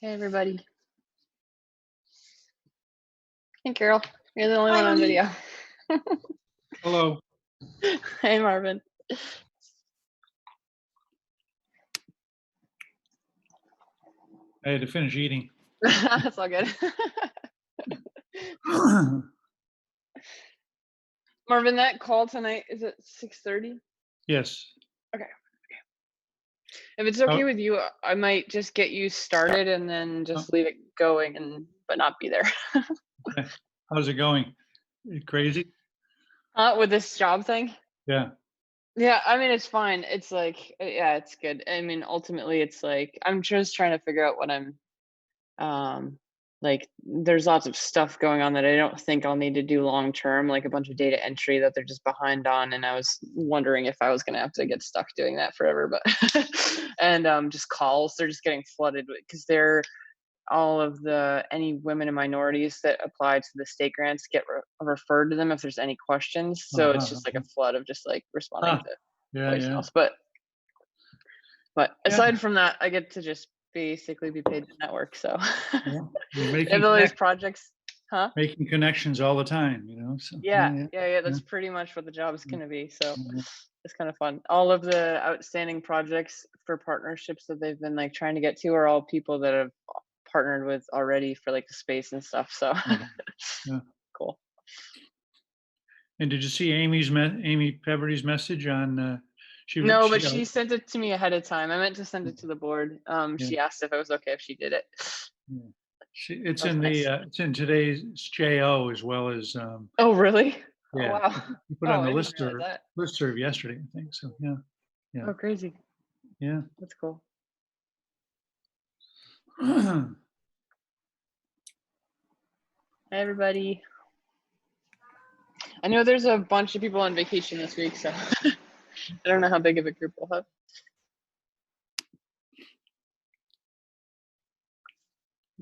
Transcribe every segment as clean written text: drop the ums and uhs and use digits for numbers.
Hey, everybody. Hey, Carol. You're the only Hi, one on honey. video. Hello. Hey, Marvin. I had to finish eating. That's all good. Marvin, that call tonight is at 6:30. Yes. If it's okay Oh. with you, I might just get you started and then just leave it going but not be there. Okay. How's it going? Crazy? With this job thing? Yeah. Yeah, I mean, it's fine. It's like, yeah, it's good. I mean, ultimately, it's like, I'm just trying to figure out what I'm, like, there's lots of stuff going on that I don't think I'll need to do long term, like a bunch of data entry that they're just behind on. And I was wondering if I was going to have to get stuck doing that forever, but, and just calls, they're just getting flooded because they're, all of any women and minorities that apply to the state grants get referred to them if there's any questions. So it's just like a flood of just like responding to voicemails. But aside from that, I get to just basically be paid to network. So You're making all these projects, making connections all the time, so yeah, that's pretty much what the job is going to be. So it's kind of fun. All of the outstanding projects for partnerships that they've been like trying to get to are all people that have partnered with already for like the space and stuff. So cool. And did you see Amy Peverty's message on No, but she sent it to me ahead of time. I meant to send it to the board. She asked if it was okay if she did it. It's in nice. It's in today's JO as well as oh really? Yeah. Oh, wow. You put on the listserv yesterday, I think. So yeah. Oh, crazy. Yeah. That's cool. Hey, everybody. I know there's a bunch of people on vacation this week, so I don't know how big of a group we'll have.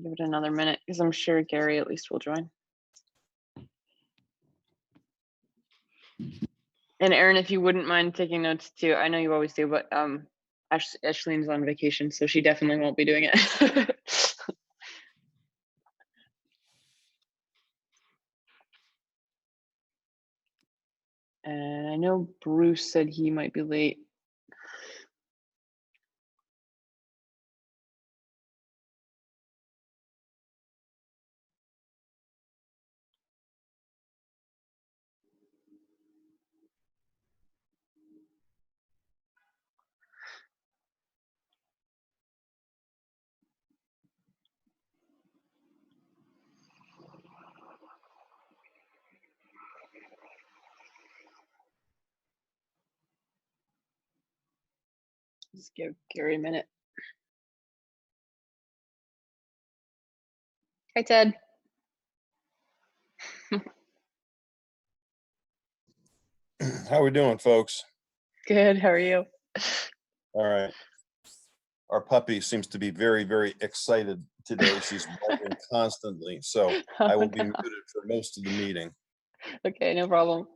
Give it another minute because I'm sure Gary at least will join. And Erin, if you wouldn't mind taking notes too, I know you always do, but Ashleen's on vacation, so she definitely won't be doing it. And I know Bruce said he might be late. Just give Gary a minute. Hi, Ted. How we doing, folks? Good. How are you? All right. Our puppy seems to be very, very excited today. She's barking constantly, so I will be muted for most of the meeting. Okay, no problem.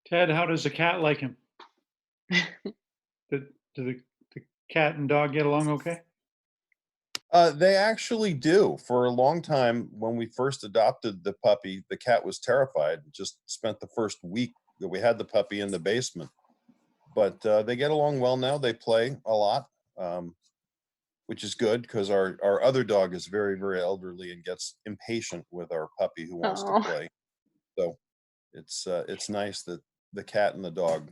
Ted, how does the cat like him? Do the cat and dog get along okay? They actually do. For a long time, when we first adopted the puppy, the cat was terrified. Just spent the first week that we had the puppy in the basement. But they get along well now. They play a lot, which is good because our other dog is very, very elderly and gets impatient with our puppy who wants to play. So it's nice that the cat and the dog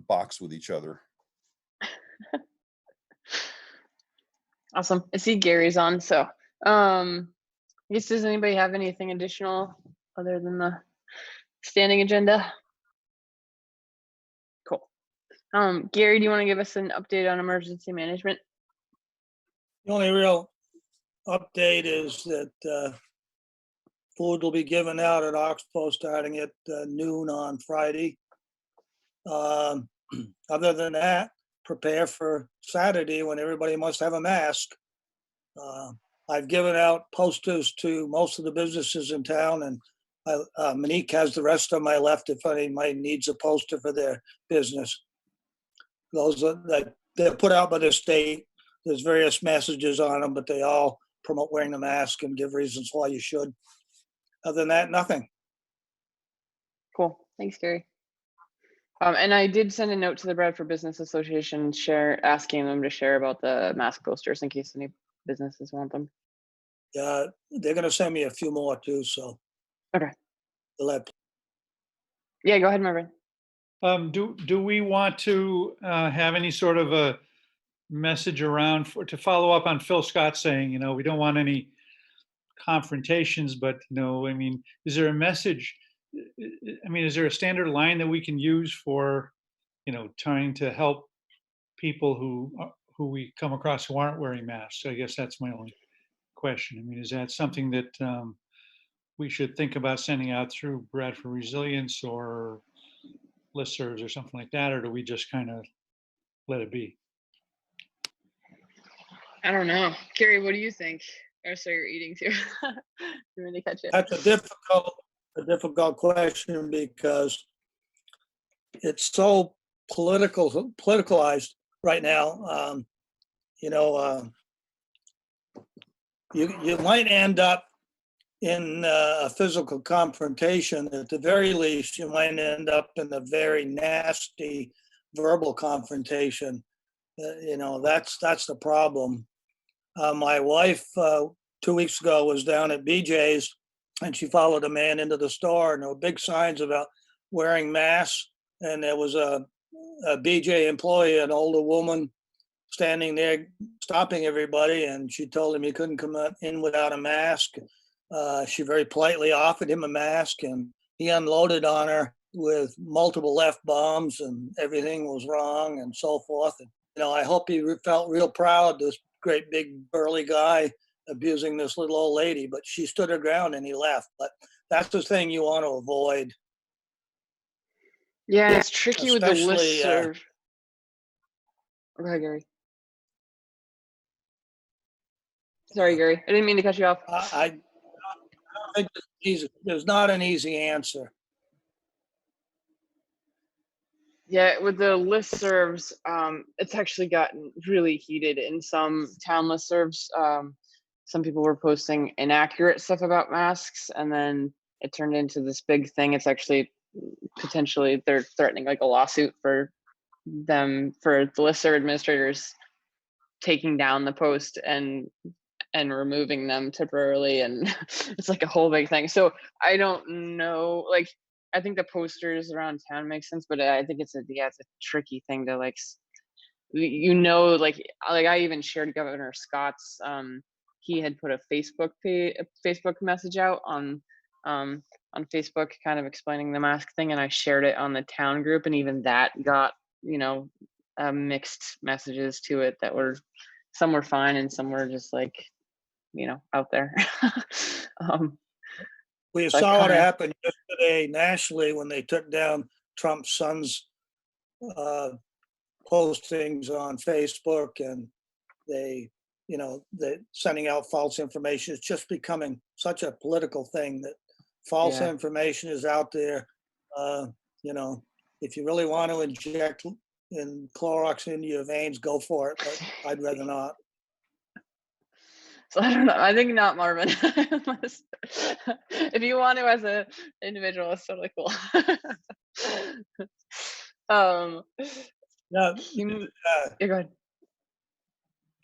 box with each other. Awesome. I see Gary's on, so I guess, does anybody have anything additional other than the standing agenda? Cool. Gary, do you want to give us an update on emergency management? The only real update is that food will be given out at Oxbow starting at noon on Friday. Other than that, prepare for Saturday when everybody must have a mask. I've given out posters to most of the businesses in town and Monique has the rest of my left if anybody needs a poster for their business. Those are that they're put out by the state. There's various messages on them, but they all promote wearing the mask and give reasons why you should. Other than that, nothing. Cool. Thanks, Gary. And I did send a note to the Bradford Business Association, asking them to share about the mask posters in case any businesses want them. They're going to send me a few more too, so. Okay. Yeah, go ahead, Marvin. Do we want to have any sort of a message around to follow up on Phil Scott saying, we don't want any confrontations, but I mean, is there a message? I mean, is there a standard line that we can use for, trying to help people who we come across who aren't wearing masks? I guess that's my only question. I mean, is that something that we should think about sending out through Bradford Resilience or listservs or something like that, or do we just kind of let it be? I don't know. Gary, what do you think? Oh, so you're eating too. You really catch it. that's a difficult question because it's so politicalized right now. You might end up in a physical confrontation. At the very least, you might end up in a very nasty verbal confrontation. That's the problem. My wife 2 weeks ago was down at BJ's, and she followed a man into the store, and there were big signs about wearing masks. And there was a BJ employee, an older woman, standing there stopping everybody, and she told him he couldn't come in without a mask. She very politely offered him a mask, and he unloaded on her with multiple F-bombs, and everything was wrong and so forth. And, I hope he felt real proud, this great big burly guy abusing this little old lady, but she stood her ground and he left. But that's the thing you want to avoid. Yeah, it's tricky with the Especially, listserv. Go ahead, Gary. Sorry, Gary. I didn't mean to cut you off. I don't think it's easy. There's not an easy answer. Yeah, with the listservs, it's actually gotten really heated in some town listservs. Some people were posting inaccurate stuff about masks, and then it turned into this big thing. It's actually potentially they're threatening like a lawsuit for the listserv administrators taking down the post and removing them temporarily, and it's like a whole big thing. So I don't know, like I think the posters around town make sense, but I think it's a tricky thing to like I even shared Governor Scott's he had put a Facebook message out on Facebook kind of explaining the mask thing, and I shared it on the town group, and even that got mixed messages to it that were, some were fine and some were just like out there. We saw what happened yesterday nationally when they took down Trump's son's postings on Facebook, and they're sending out false information. It's just becoming such a political thing that false information is out there. If you really want to inject Clorox into your veins, go for it, but I'd rather not. So I don't know. I think not, Marvin. If you want to as an individual, it's totally cool. No, go ahead.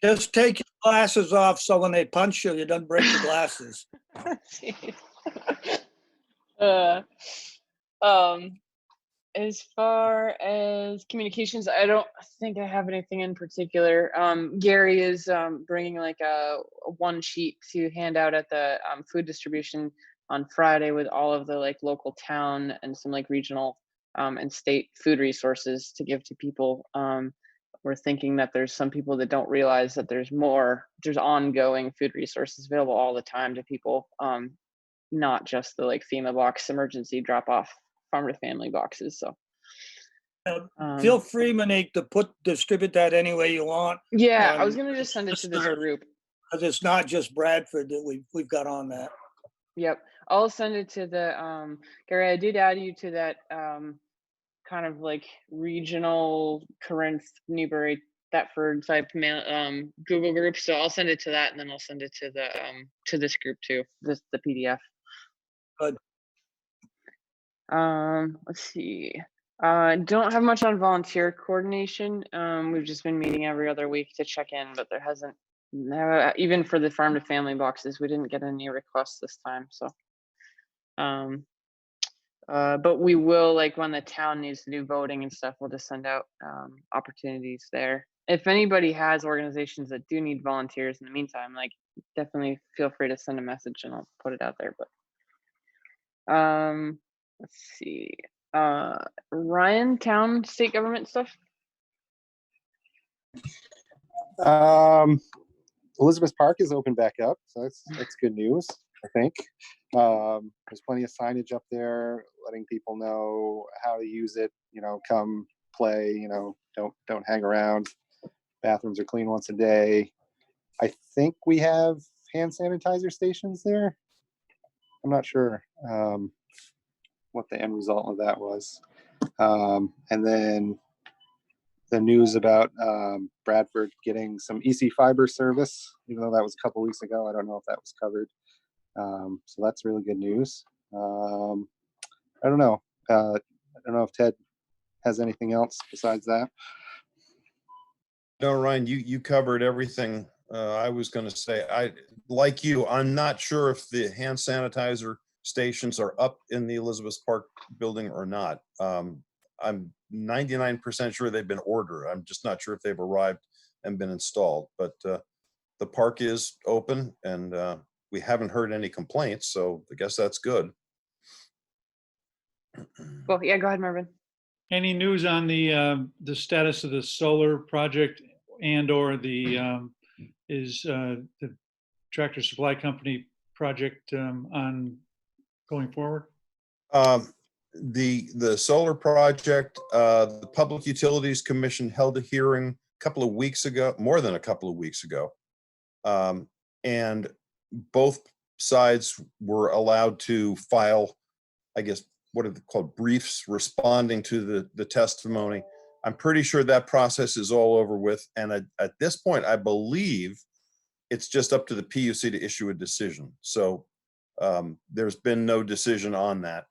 Just take your glasses off so when they punch you, you don't break the glasses. As far as communications, I don't think I have anything in particular. Gary is bringing like a one sheet to hand out at the food distribution on Friday with all of the like local town and some like regional and state food resources to give to people. We're thinking that there's some people that don't realize that there's ongoing food resources available all the time to people, not just the like FEMA box emergency drop off farm to family boxes. So feel free, Monique, to distribute that any way you want. Yeah, I was gonna just send it to this group because it's not just Bradford that we've got on that. Yep. I'll send it to the, Gary, I did add you to that, kind of like regional Corinth, Newbury, Thetford type mail, Google group. So I'll send it to that and then I'll send it to this group too, the PDF. Good. Let's see. Don't have much on volunteer coordination. We've just been meeting every other week to check in, but there hasn't, even for the farm to family boxes, we didn't get any requests this time. So, but we will, like when the town needs to do voting and stuff, we'll just send out opportunities there. If anybody has organizations that do need volunteers in the meantime, like definitely feel free to send a message and I'll put it out there. But let's see. Ryan, town, state government stuff. Elizabeth Park is open back up, so that's good news, I think. There's plenty of signage up there letting people know how to use it, come play, don't hang around. Bathrooms are clean once a day. I think we have hand sanitizer stations there. I'm not sure what the end result of that was. And then the news about Bradford getting some EC fiber service, even though that was a couple weeks ago. I don't know if that was covered. So that's really good news. I don't know. I don't know if Ted has anything else besides that. No, Ryan, you covered everything. I was going to say, like you, I'm not sure if the hand sanitizer stations are up in the Elizabeth Park building or not. I'm 99% sure they've been ordered. I'm just not sure if they've arrived and been installed, but the park is open and we haven't heard any complaints, so I guess that's good. Well, yeah, go ahead, Marvin. Any news on the status of the solar project and/or the Tractor Supply Company project on going forward? The solar project, the Public Utilities Commission held a hearing a couple of weeks ago, more than a couple of weeks ago. And both sides were allowed to file, I guess, what are they called, briefs responding to the testimony. I'm pretty sure that process is all over with. And at this point, I believe it's just up to the PUC to issue a decision. So there's been no decision on that.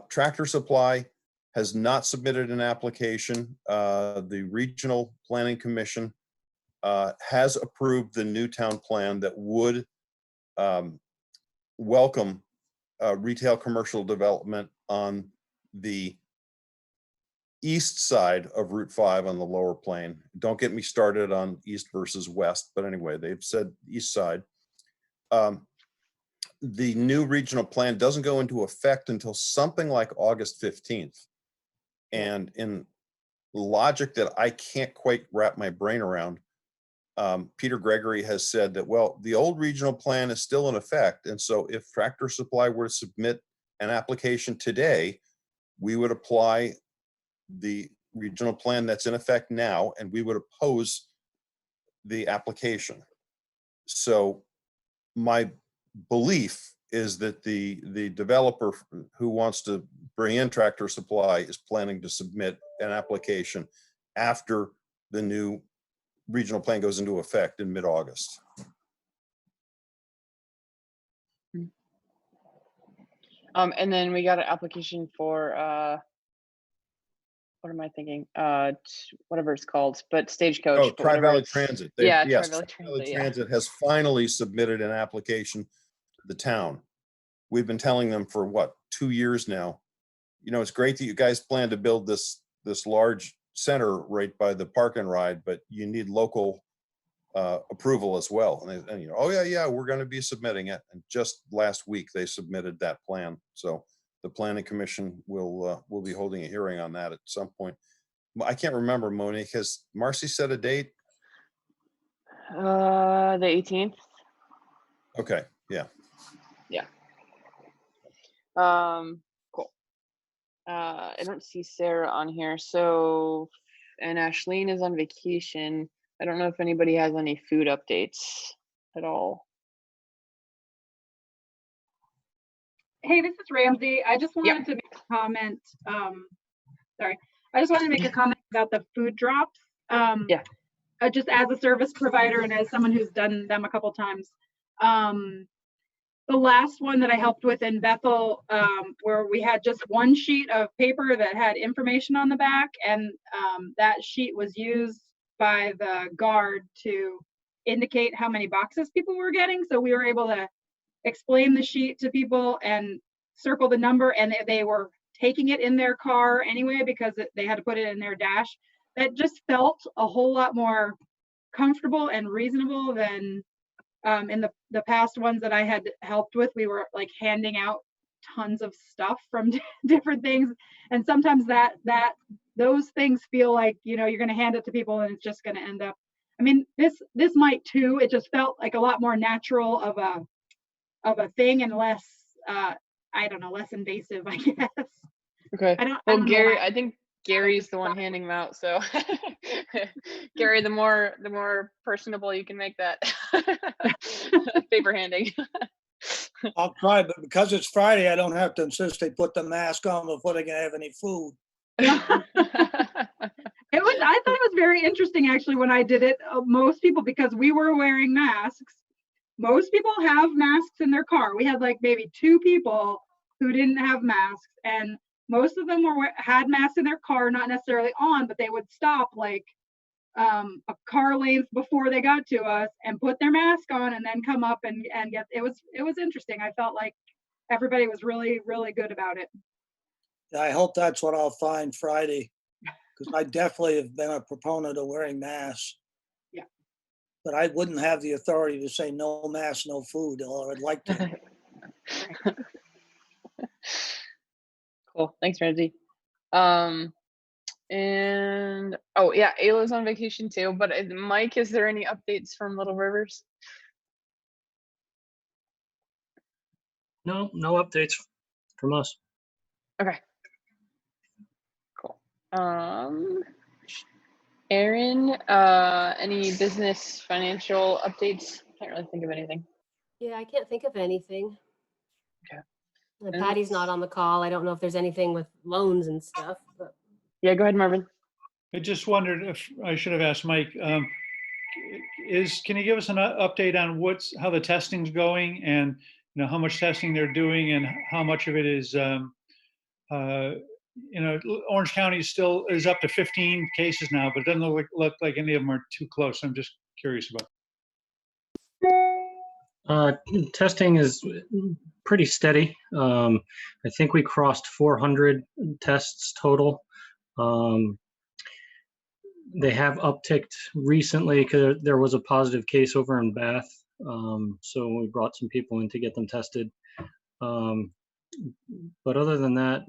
Tractor Supply has not submitted an application. The Regional Planning Commission has approved the new town plan that would welcome retail commercial development on the east side of Route 5 on the lower plain. Don't get me started on east versus west, but anyway, they've said east side. The new regional plan doesn't go into effect until something like August 15th. And in logic that I can't quite wrap my brain around, Peter Gregory has said that, well, the old regional plan is still in effect. And so if Tractor Supply were to submit an application today, we would apply the regional plan that's in effect now, and we would oppose the application. So my belief is that the developer who wants to bring in Tractor Supply is planning to submit an application after the new regional plan goes into effect in mid-August. And then we got an application for what am I thinking? Whatever it's called, but Stagecoach. Oh, but whatever Tri-Valley it's- Transit. Yeah, Yes, Tri-Valley Tri-Valley Transit. Yeah. Transit has finally submitted an application to the town. We've been telling them for what, 2 years now. It's great that you guys plan to build this large center right by the park and ride, but you need local approval as well. And oh yeah, we're going to be submitting it. And just last week they submitted that plan. So the Planning Commission will be holding a hearing on that at some point. I can't remember, Monique. Has Marcy set a date? The 18th. Okay, yeah. Yeah. Cool. I don't see Sarah on here. So, and Ashleen is on vacation. I don't know if anybody has any food updates at all. Hey, this is Ramsey. I just wanted to make a comment. Sorry. I just wanted to make a comment about the food drops. Yeah. Just as a service provider and as someone who's done them a couple times. The last one that I helped with in Bethel, where we had just one sheet of paper that had information on the back, and that sheet was used by the guard to indicate how many boxes people were getting. So we were able to explain the sheet to people and circle the number, and they were taking it in their car anyway because they had to put it in their dash. That just felt a whole lot more comfortable and reasonable than in the past ones that I had helped with. We were like handing out tons of stuff from different things, and sometimes those things feel like, you know, you're going to hand it to people and it's just going to end up, I mean, this might too. It just felt like a lot more natural of a thing and less I don't know, less invasive, I guess. Okay. I don't Well, know Gary, why. I think Gary's the one handing them out. So, Gary, the more personable you can make that paper handing. I'll try, but because it's Friday, I don't have to insist they put the mask on before they can have any food. I thought it was very interesting actually when I did it. Most people, because we were wearing masks, most people have masks in their car. We had like maybe 2 people who didn't have masks, and most of them had masks in their car, not necessarily on, but they would stop like a car length before they got to us and put their mask on and then come up and get, it was interesting. I felt like everybody was really, really good about it. I hope that's what I'll find Friday, because I definitely have been a proponent of wearing masks. Yeah. But I wouldn't have the authority to say no mask, no food, or I'd like to. Cool. Thanks, Ramsey. And oh yeah, Ayla's on vacation too. But Mike, is there any updates from Little Rivers? No updates from us. Okay. Cool. Erin, any business financial updates? Can't really think of anything. Yeah, I can't think of anything. Okay. And Patty's not on the call. I don't know if there's anything with loans and stuff, but Yeah, go ahead, Marvin. I just wondered if I should have asked Mike, can you give us an update on how the testing's going, and you know how much testing they're doing and how much of it is you know, Orange County still is up to 15 cases now, but it doesn't look like any of them are too close. I'm just curious about. Testing is pretty steady. I think we crossed 400 tests total. They have upticked recently because there was a positive case over in Bath. So we brought some people in to get them tested. But other than that,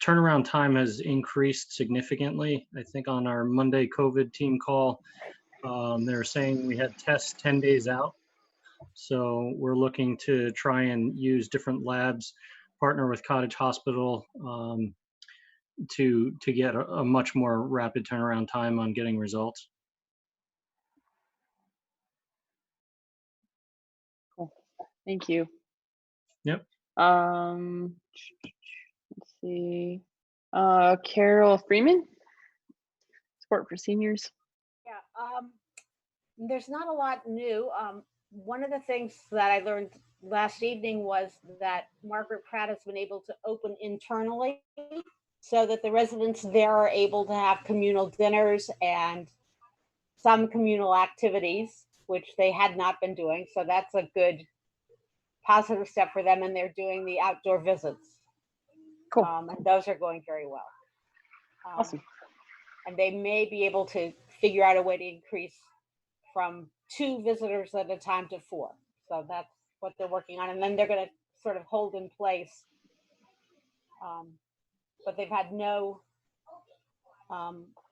turnaround time has increased significantly. I think on our Monday COVID team call, they were saying we had tests 10 days out. So we're looking to try and use different labs, partner with Cottage Hospital to get a much more rapid turnaround time on getting results. Cool. Thank you. Yep. Let's see. Carol Freeman, Sport for Seniors. Yeah, there's not a lot new. One of the things that I learned last evening was that Margaret Pratt has been able to open internally so that the residents there are able to have communal dinners and some communal activities, which they had not been doing. So that's a good positive step for them, and they're doing the outdoor visits. Cool. And those are going very well. Awesome. And they may be able to figure out a way to increase from 2 visitors at a time to 4. So that's what they're working on. And then they're going to sort of hold in place. But they've had no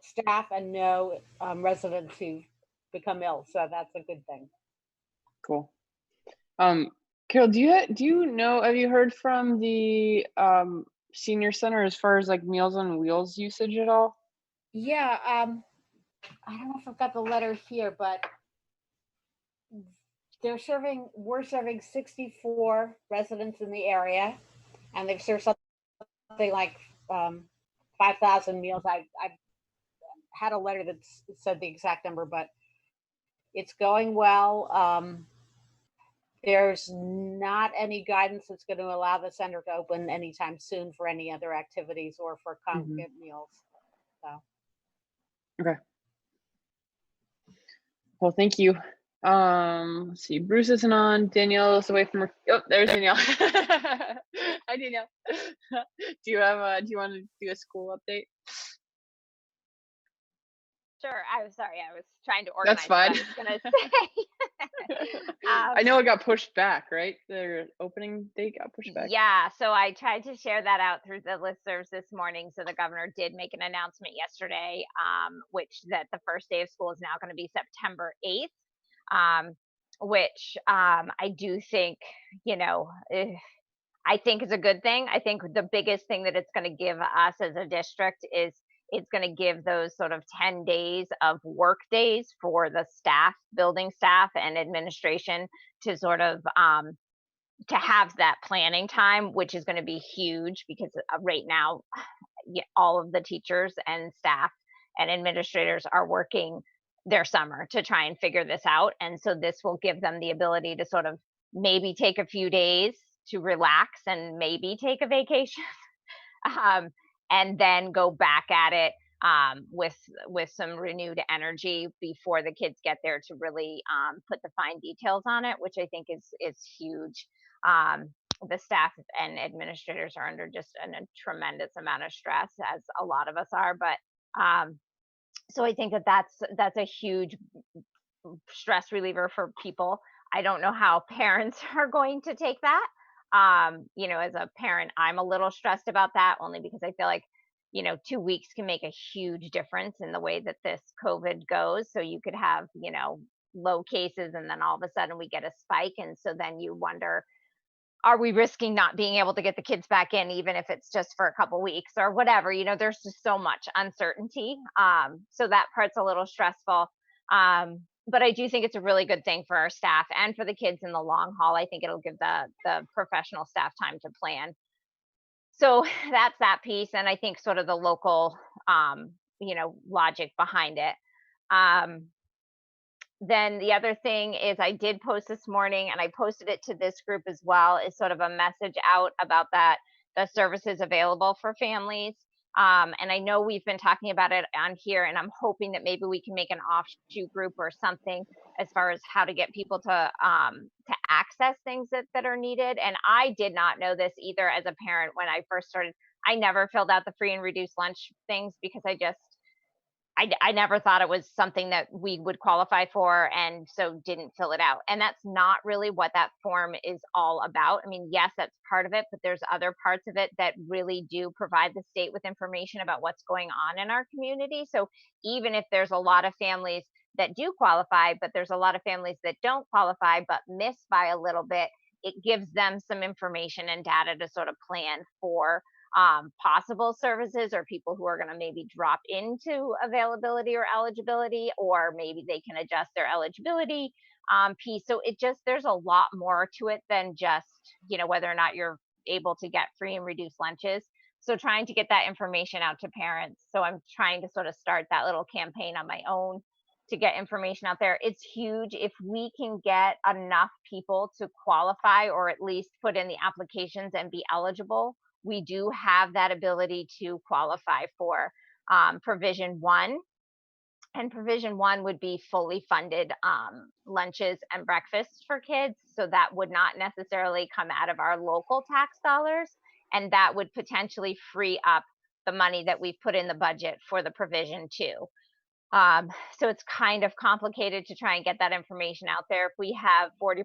staff and no residents who become ill. So that's a good thing. Cool. Carol, do you know, have you heard from the senior center as far as like Meals on Wheels usage at all? Yeah, I don't know if I've got the letter here, but we're serving 64 residents in the area, and they've served something like 5,000 meals. I had a letter that said the exact number, but it's going well. There's not any guidance that's going to allow the center to open anytime soon for any other activities or for congregate meals. So. Okay. Well, thank you. Let's see. Bruce isn't on. Danielle is away from her. Oh, there's Danielle. Hi, Danielle. Do you want to do a school update? Sure. I'm sorry. I was trying to That's organize fine. what I was gonna say. I know it got pushed back, right? Their opening date got pushed back. Yeah, so I tried to share that out through the listservs this morning. So the governor did make an announcement yesterday, which that the first day of school is now going to be September 8th, which I do think, I think is a good thing. I think the biggest thing that it's going to give us as a district is it's going to give those sort of 10 days of work days for the staff, building staff and administration to sort of to have that planning time, which is going to be huge because right now, all of the teachers and staff and administrators are working their summer to try and figure this out. And so this will give them the ability to sort of maybe take a few days to relax and maybe take a vacation, and then go back at it with some renewed energy before the kids get there to really put the fine details on it, which I think is huge. The staff and administrators are under just a tremendous amount of stress, as a lot of us are. But so I think that's a huge stress reliever for people. I don't know how parents are going to take that. As a parent, I'm a little stressed about that only because I feel like 2 weeks can make a huge difference in the way that this COVID goes. So you could have, low cases and then all of a sudden we get a spike. And so then you wonder, are we risking not being able to get the kids back in, even if it's just for a couple weeks or whatever? There's just so much uncertainty. So that part's a little stressful. But I do think it's a really good thing for our staff and for the kids in the long haul. I think it'll give the professional staff time to plan. So that's that piece. And I think sort of the local, logic behind it. Then the other thing is I did post this morning and I posted it to this group as well, is sort of a message out about that, the services available for families. And I know we've been talking about it on here, and I'm hoping that maybe we can make an offshoot group or something as far as how to get people to access things that are needed. And I did not know this either as a parent when I first started. I never filled out the free and reduced lunch things because I never thought it was something that we would qualify for, and so didn't fill it out. And that's not really what that form is all about. I mean, yes, that's part of it, but there's other parts of it that really do provide the state with information about what's going on in our community. So even if there's a lot of families that do qualify, but there's a lot of families that don't qualify but miss by a little bit, it gives them some information and data to sort of plan for possible services or people who are going to maybe drop into availability or eligibility, or maybe they can adjust their eligibility piece. So there's a lot more to it than just, whether or not you're able to get free and reduced lunches. So trying to get that information out to parents. So I'm trying to sort of start that little campaign on my own to get information out there. It's huge if we can get enough people to qualify or at least put in the applications and be eligible. We do have that ability to qualify for provision 1. And provision 1 would be fully funded lunches and breakfasts for kids. So that would not necessarily come out of our local tax dollars. And that would potentially free up the money that we've put in the budget for the provision 2. So it's kind of complicated to try and get that information out there. If we have 40%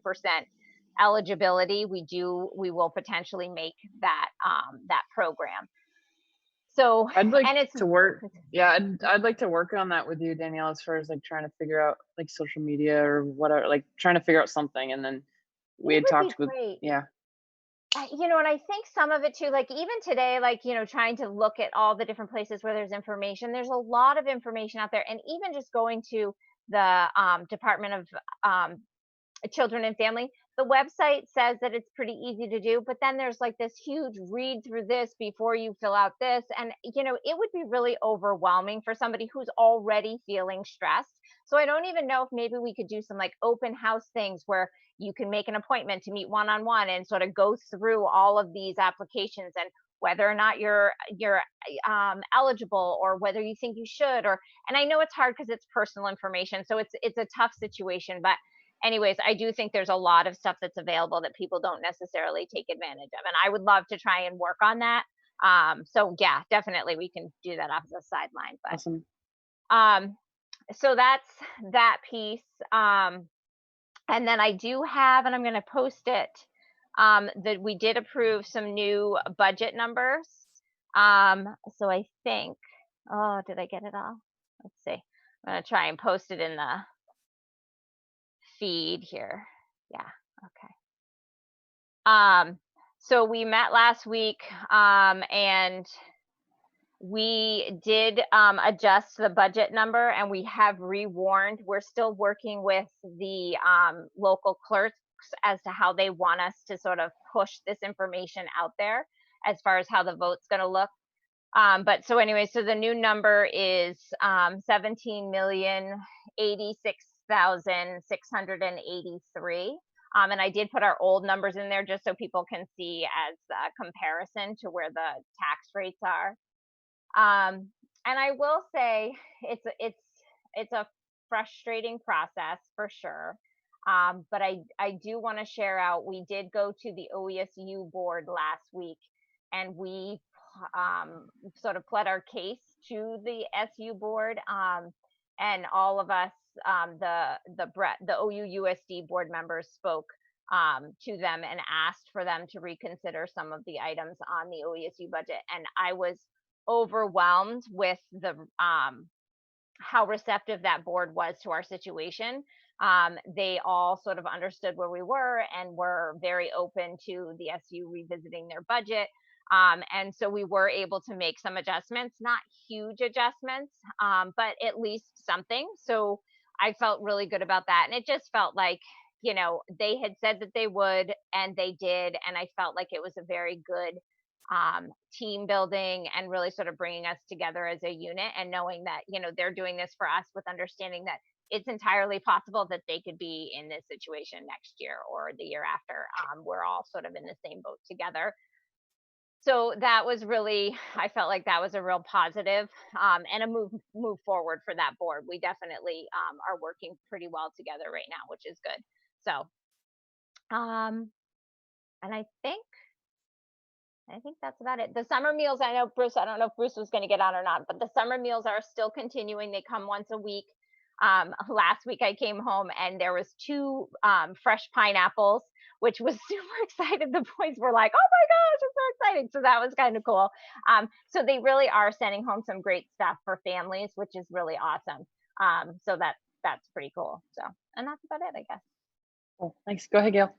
eligibility, we will potentially make that program. So I'd like and it's to work. Yeah, I'd like to work on that with you, Danielle, as far as like trying to figure out like social media or whatever, like trying to figure out something. And then we had talked with, yeah. And I think some of it too, like even today, like, trying to look at all the different places where there's information, there's a lot of information out there. And even just going to the Department of Children and Family, the website says that it's pretty easy to do, but then there's like this huge read through this before you fill out this. And, it would be really overwhelming for somebody who's already feeling stressed. So I don't even know if maybe we could do some like open house things where you can make an appointment to meet one-on-one and sort of go through all of these applications and whether or not you're eligible or whether you think you should, and I know it's hard because it's personal information, so it's a tough situation. But anyways, I do think there's a lot of stuff that's available that people don't necessarily take advantage of, and I would love to try and work on that. So yeah, definitely we can do that off the sideline. But Awesome. so that's that piece. And then I do have, and I'm going to post it, that we did approve some new budget numbers. So I think, oh, did I get it all? Let's see. I'm going to try and post it in the feed here. Yeah. Okay. So we met last week, and we did adjust the budget number, and we have rewarned. We're still working with the local clerks as to how they want us to sort of push this information out there as far as how the vote's going to look. But so anyway, so the new number is 17,086,683. And I did put our old numbers in there just so people can see as a comparison to where the tax rates are. And I will say it's a frustrating process for sure. But I do want to share out, we did go to the OESU board last week, and we sort of pled our case to the SU board, and all of us, the OUUSD board members spoke to them and asked for them to reconsider some of the items on the OESU budget. And I was overwhelmed with the how receptive that board was to our situation. They all sort of understood where we were and were very open to the SU revisiting their budget. And so we were able to make some adjustments, not huge adjustments, but at least something. So I felt really good about that. And it just felt like, they had said that they would, and they did. And I felt like it was a very good team building and really sort of bringing us together as a unit, and knowing that, they're doing this for us with understanding that it's entirely possible that they could be in this situation next year or the year after. We're all sort of in the same boat together. So that was really, I felt like that was a real positive, and a move forward for that board. We definitely are working pretty well together right now, which is good. So, and I think that's about it. The summer meals, I know Bruce, I don't know if Bruce was going to get on or not, but the summer meals are still continuing. They come once a week. Last week I came home and there was 2 fresh pineapples, which was super excited. The boys were like, oh my gosh, I'm so excited. So that was kind of cool. So they really are sending home some great stuff for families, which is really awesome. So that's pretty cool. So, and that's about it, I guess. Cool. Thanks. Go ahead, Gail.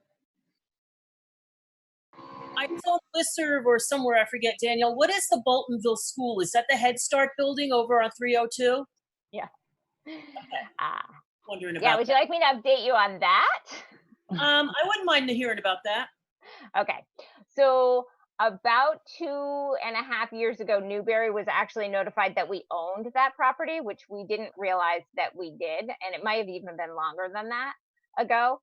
I saw a listserv or somewhere, I forget, Daniel. What is the Boltonville School? Is that the Head Start building over on 302? Yeah. Okay. Wondering about Yeah, would you like me to update you on that? I wouldn't mind hearing about that. Okay. So about 2.5 years ago, Newberry was actually notified that we owned that property, which we didn't realize that we did. And it might have even been longer than that ago.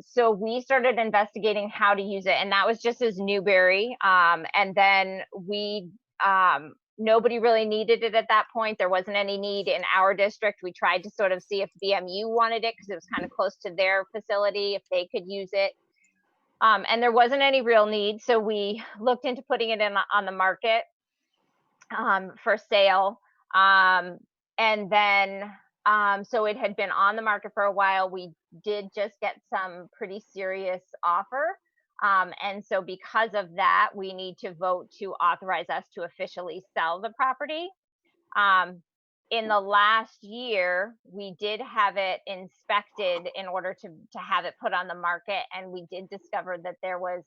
So we started investigating how to use it, and that was just as Newberry. And then we, nobody really needed it at that point. There wasn't any need in our district. We tried to sort of see if BMU wanted it because it was kind of close to their facility, if they could use it. And there wasn't any real need. So we looked into putting it in on the market for sale. And then, so it had been on the market for a while. We did just get some pretty serious offer. And so because of that, we need to vote to authorize us to officially sell the property. In the last year, we did have it inspected in order to have it put on the market. And we did discover that there was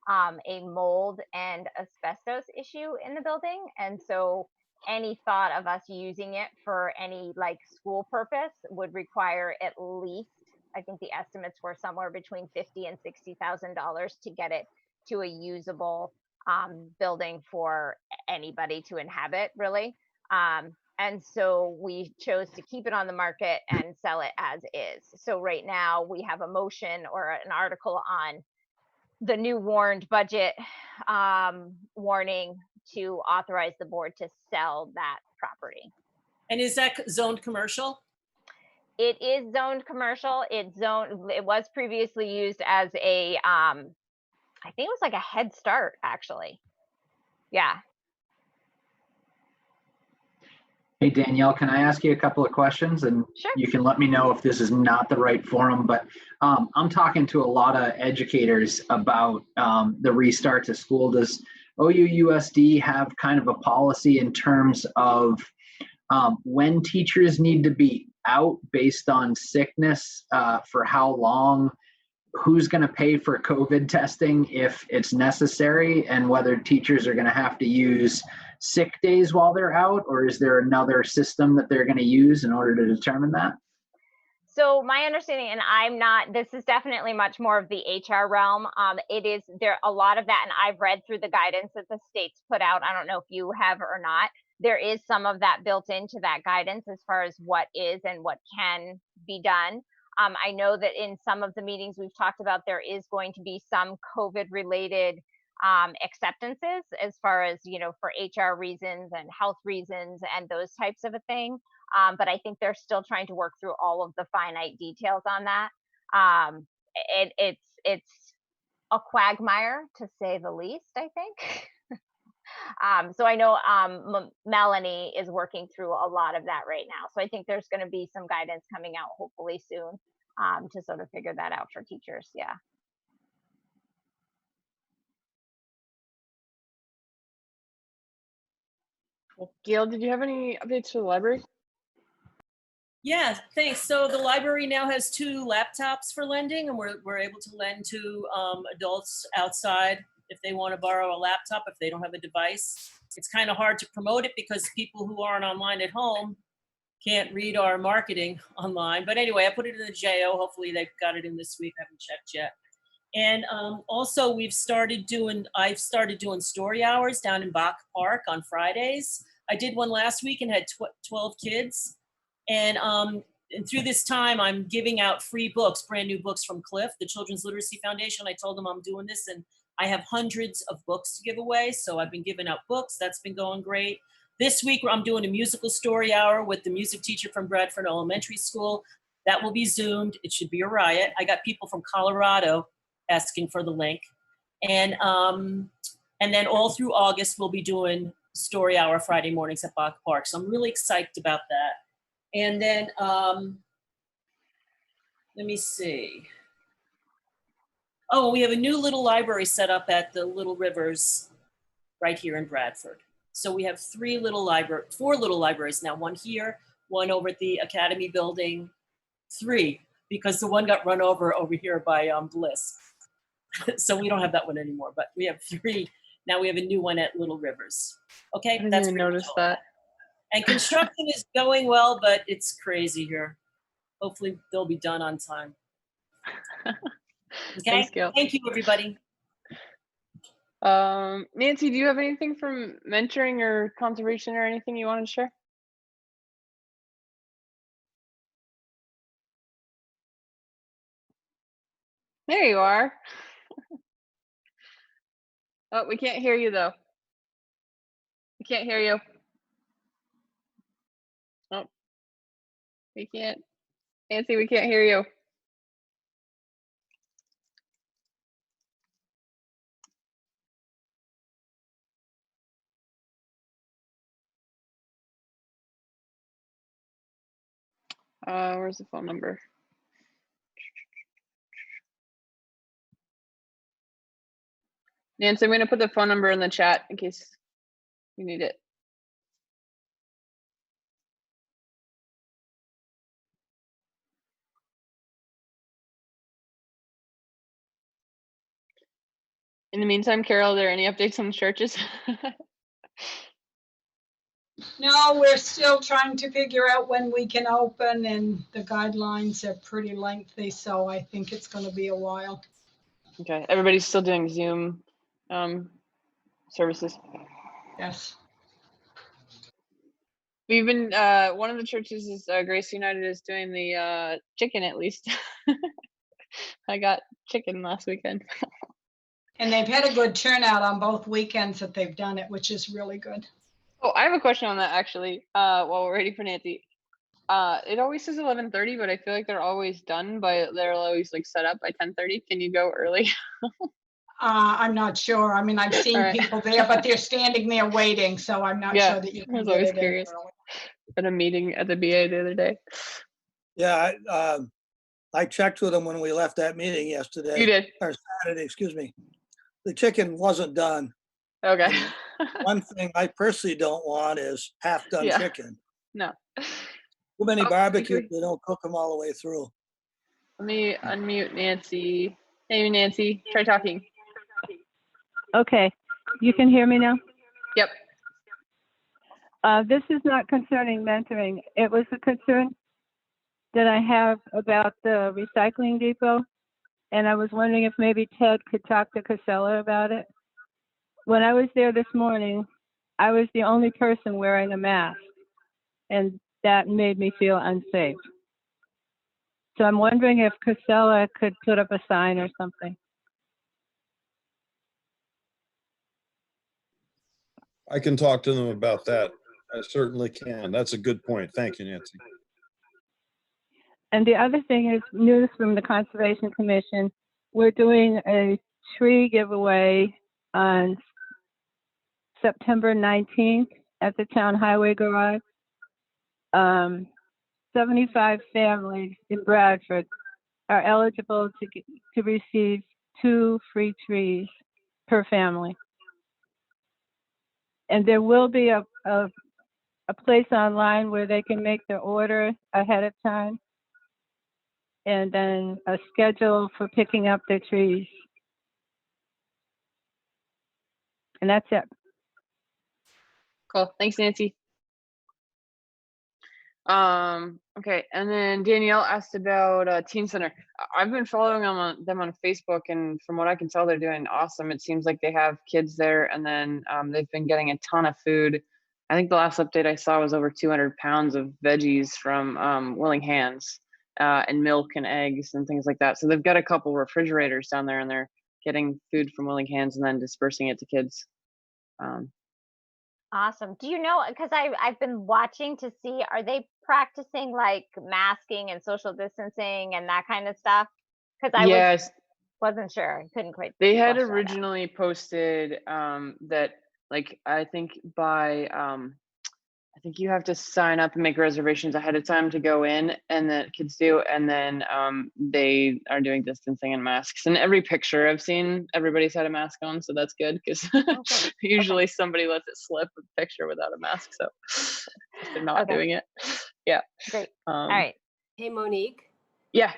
a mold and asbestos issue in the building. And so any thought of us using it for any like school purpose would require at least I think the estimates were somewhere between $50,000 and $60,000 to get it to a usable building for anybody to inhabit, really. And so we chose to keep it on the market and sell it as is. So right now we have a motion or an article on the new warned budget warning to authorize the board to sell that property. And is that zoned commercial? It is zoned commercial. It was previously used as a, I think it was like a Head Start, actually. Yeah. Hey, Danielle, can I ask you a couple of questions? And Sure. you can let me know if this is not the right forum, but I'm talking to a lot of educators about the restart to school. Does OUUSD have kind of a policy in terms of when teachers need to be out based on sickness, for how long, who's going to pay for COVID testing if it's necessary, and whether teachers are going to have to use sick days while they're out, or is there another system that they're going to use in order to determine that? So my understanding, and this is definitely much more of the HR realm. It is there a lot of that, and I've read through the guidance that the states put out. I don't know if you have or not. There is some of that built into that guidance as far as what is and what can be done. I know that in some of the meetings we've talked about, there is going to be some COVID related acceptances as far as, for HR reasons and health reasons and those types of a thing. But I think they're still trying to work through all of the finite details on that. It's a quagmire, to say the least, I think. So I know Melanie is working through a lot of that right now. So I think there's going to be some guidance coming out hopefully soon to sort of figure that out for teachers. Yeah. Well, Gail, did you have any updates for the library? Yeah, thanks. So the library now has 2 laptops for lending, and we're able to lend to adults outside if they want to borrow a laptop, if they don't have a device. It's kind of hard to promote it because people who aren't online at home can't read our marketing online. But anyway, I put it in the JO. Hopefully they've got it in this week. I haven't checked yet. And also I've started doing story hours down in Bach Park on Fridays. I did one last week and had 12 kids. And through this time, I'm giving out free books, brand new books from Cliff, the Children's Literacy Foundation. I told them I'm doing this, and I have hundreds of books to give away. So I've been giving out books. That's been going great. This week, I'm doing a musical story hour with the music teacher from Bradford Elementary School. That will be Zoomed. It should be a riot. I got people from Colorado asking for the link. And then all through August, we'll be doing story hour Friday mornings at Bach Park. So I'm really excited about that. And then, let me see. Oh, we have a new little library set up at the Little Rivers right here in Bradford. So we have 4 little libraries now, one here, one over at the Academy building, 3, because the one got run over here by Bliss. So we don't have that one anymore, but we have 3. Now we have a new one at Little Rivers. Okay, I didn't even notice that. And construction is going well, but it's crazy here. Hopefully they'll be done on time. Okay, Thanks, Gail. thank you, everybody. Nancy, do you have anything from mentoring or conservation or anything you wanted to share? There you are. Oh, we can't hear you though. We can't hear you. Oh, we can't. Nancy, we can't hear you. Where's the phone number? Nancy, I'm gonna put the phone number in the chat in case you need it. In the meantime, Carol, are there any updates on the churches? No, we're still trying to figure out when we can open, and the guidelines are pretty lengthy, so I think it's going to be a while. Okay, everybody's still doing Zoom services. Yes. We've been one of the churches is Grace United is doing the chicken at least. I got chicken last weekend. And they've had a good turnout on both weekends that they've done it, which is really good. Oh, I have a question on that actually. While we're waiting for Nancy, it always says 11:30, but I feel like they're always done by. They're always like set up by 10:30. Can you go early? I'm not sure. I mean, I've seen All right. people there, but they're standing there waiting, so I'm not Yeah, sure that you I can was get always it in curious. early. At a meeting at the BA the other day. Yeah, I checked with them when we left that meeting yesterday. You did? Or Saturday, excuse me. The chicken wasn't done. Okay. One thing I personally don't want is half-done Yeah. chicken. No. Too many Oh, barbecues, agree. they don't cook them all the way through. Let me unmute Nancy. Hey, Nancy, try talking. Okay, you can hear me now? Yep. This is not concerning mentoring. It was a concern that I have about the recycling depot, and I was wondering if maybe Ted could talk to Casella about it. When I was there this morning, I was the only person wearing a mask, and that made me feel unsafe. So I'm wondering if Casella could put up a sign or something. I can talk to them about that. I certainly can. That's a good point. Thank you, Nancy. And the other thing is news from the Conservation Commission. We're doing a tree giveaway on September 19th at the Town Highway Garage. 75 families in Bradford are eligible to receive 2 free trees per family. And there will be a place online where they can make their order ahead of time, and then a schedule for picking up their trees. And that's it. Cool. Thanks, Nancy. Okay, and then Danielle asked about Teen Center. I've been following them on Facebook, and from what I can tell, they're doing awesome. It seems like they have kids there, and then they've been getting a ton of food. I think the last update I saw was over 200 pounds of veggies from Willing Hands, and milk and eggs and things like that. So they've got a couple refrigerators down there, and they're getting food from Willing Hands and then dispersing it to kids. Awesome. Do you know, because I've been watching to see, are they practicing like masking and social distancing and that kind of stuff? Because I Yes, wasn't sure. I couldn't quite they had flush that out. originally posted that, like, I think by I think you have to sign up and make reservations ahead of time to go in, and that kids do, and then they are doing distancing and masks. And every picture I've seen, everybody's had a mask on, so that's good, because usually somebody lets it slip a picture without a mask, so they're not doing it. Yeah. Great. All right. Hey, Monique. Yeah.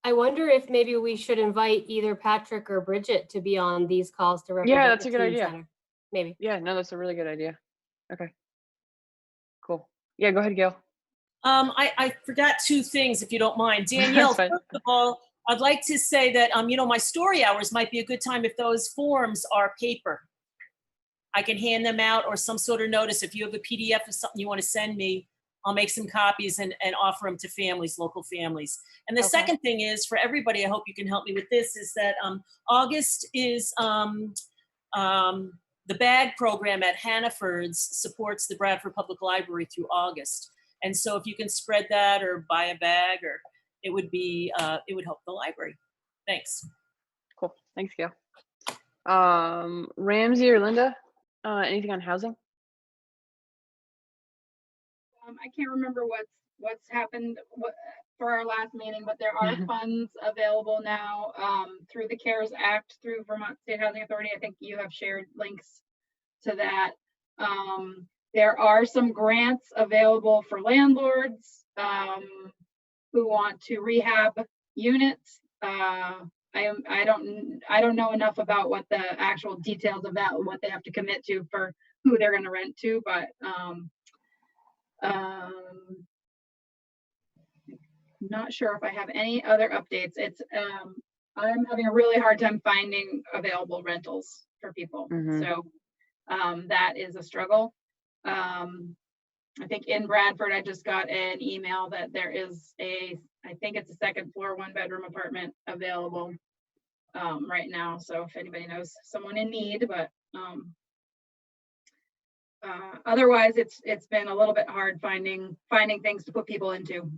I wonder if maybe we should invite either Patrick or Bridget to be on these calls to represent Yeah, that's the a good teen idea. center. Maybe. Yeah, no, that's a really good idea. Okay. Cool. Yeah, go ahead, Gail. I forgot 2 things, if you don't mind. Danielle, That's fine. first of all, I'd like to say that, my story hours might be a good time if those forms are paper. I can hand them out, or some sort of notice. If you have a PDF of something you want to send me, I'll make some copies and offer them to families, local families. And the second thing is, for everybody, I hope you can help me with this, is that August is the bag program at Hannaford's supports the Bradford Public Library through August. And so if you can spread that or buy a bag, or it would help the library. Thanks. Cool. Thanks, Gail. Ramsey or Linda, anything on housing? I can't remember what's happened for our last meeting, but there are funds available now through the CARES Act, through Vermont State Housing Authority. I think you have shared links to that. There are some grants available for landlords who want to rehab units. I don't know enough about what the actual details of that, what they have to commit to for who they're going to rent to, but Not sure if I have any other updates. It's I'm having a really hard time finding available rentals for people. So that is a struggle. I think in Bradford, I just got an email that there is I think it's a second floor, 1-bedroom apartment available right now. So if anybody knows someone in need, but otherwise it's been a little bit hard finding things to put people into.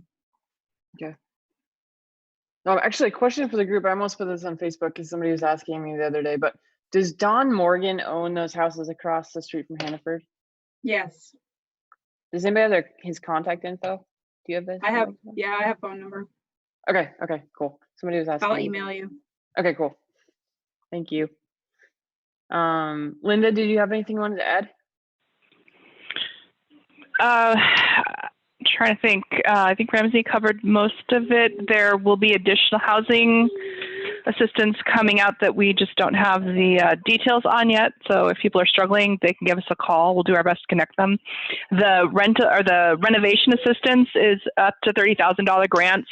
Okay. Oh, actually, a question for the group. I almost put this on Facebook because somebody was asking me the other day, but does Don Morgan own those houses across the street from Hannaford? Yes. Does anybody have his contact info? Do you have this? I have phone number. Okay, cool. Somebody was asking. I'll email you. Okay, cool. Thank you. Linda, did you have anything you wanted to add? Trying to think. I think Ramsey covered most of it. There will be additional housing assistance coming out that we just don't have the details on yet. So if people are struggling, they can give us a call. We'll do our best to connect them. The renovation assistance is up to $30,000 grants.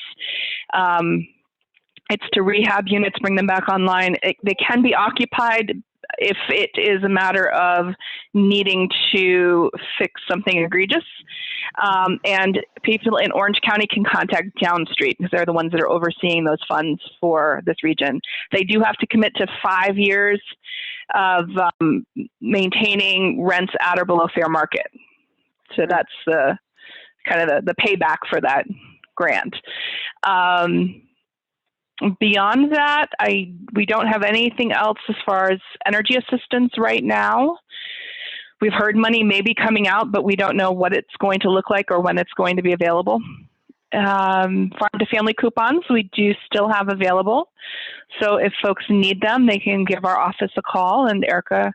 It's to rehab units, bring them back online. They can be occupied if it is a matter of needing to fix something egregious. And people in Orange County can contact Downstreet because they're the ones that are overseeing those funds for this region. They do have to commit to 5 years of maintaining rents at or below fair market. So that's the kind of the payback for that grant. Beyond that, we don't have anything else as far as energy assistance right now. We've heard money may be coming out, but we don't know what it's going to look like or when it's going to be available. Farm to family coupons, we do still have available. So if folks need them, they can give our office a call, and Erica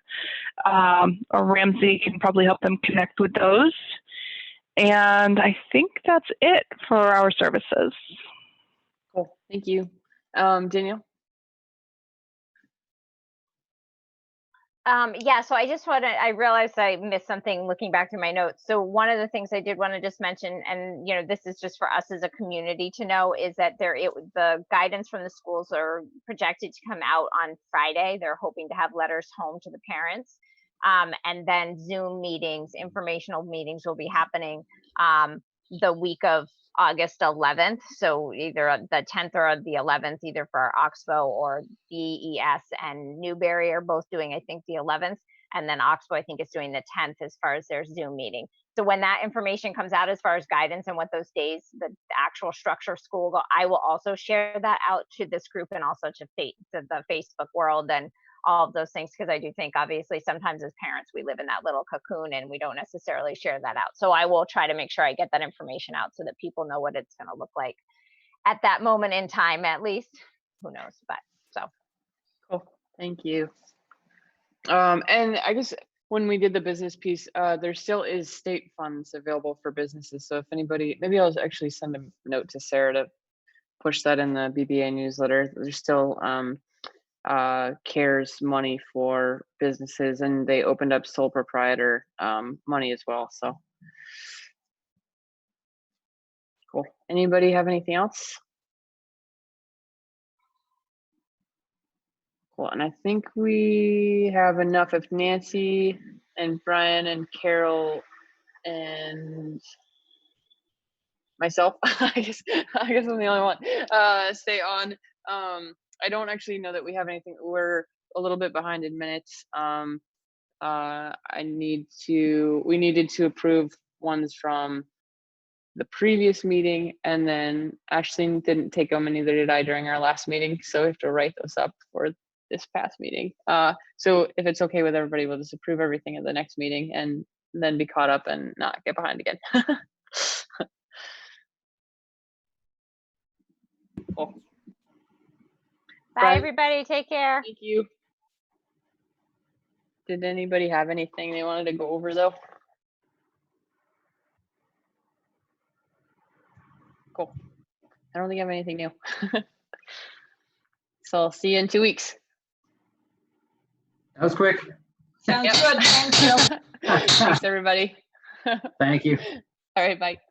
or Ramsey can probably help them connect with those. And I think that's it for our services. Cool, thank you. Danielle? Yeah, so I realized I missed something looking back through my notes. So one of the things I did want to just mention, and this is just for us as a community to know, is that the guidance from the schools are projected to come out on Friday. They're hoping to have letters home to the parents. And then Zoom meetings, informational meetings will be happening the week of August 11th. So either the 10th or the 11th, either for Oxbow or BES and Newberry are both doing, I think, the 11th. And then Oxbow, I think, is doing the 10th as far as their Zoom meeting. So when that information comes out as far as guidance and what those days, the actual structure of school go, I will also share that out to this group and also to the Facebook world and all of those things, because I do think obviously sometimes as parents we live in that little cocoon and we don't necessarily share that out. So I will try to make sure I get that information out so that people know what it's going to look like at that moment in time, at least. Who knows? But so cool, thank you. And I guess when we did the business piece, there still is state funds available for businesses. So if anybody, maybe I'll actually send a note to Sarah to push that in the BBA newsletter. There's still CARES money for businesses, and they opened up sole proprietor money as well. So cool. Anybody have anything else? Cool. And I think we have enough. If Nancy and Brian and Carol and myself, I guess I'm the only one, stay on. I don't actually know that we have anything. We're a little bit behind in minutes. We needed to approve ones from the previous meeting, and then Ashley didn't take them, and neither did I during our last meeting. So we have to write those up for this past meeting. So if it's okay with everybody, we'll just approve everything at the next meeting and then be caught up and not get behind again. Cool. Bye, everybody. Take care. Thank you. Did anybody have anything they wanted to go over though? Cool. I don't think I have anything new. So I'll see you in 2 weeks. That was quick. Sounds good. Thank you. Thanks, everybody. Thank you. All right, bye.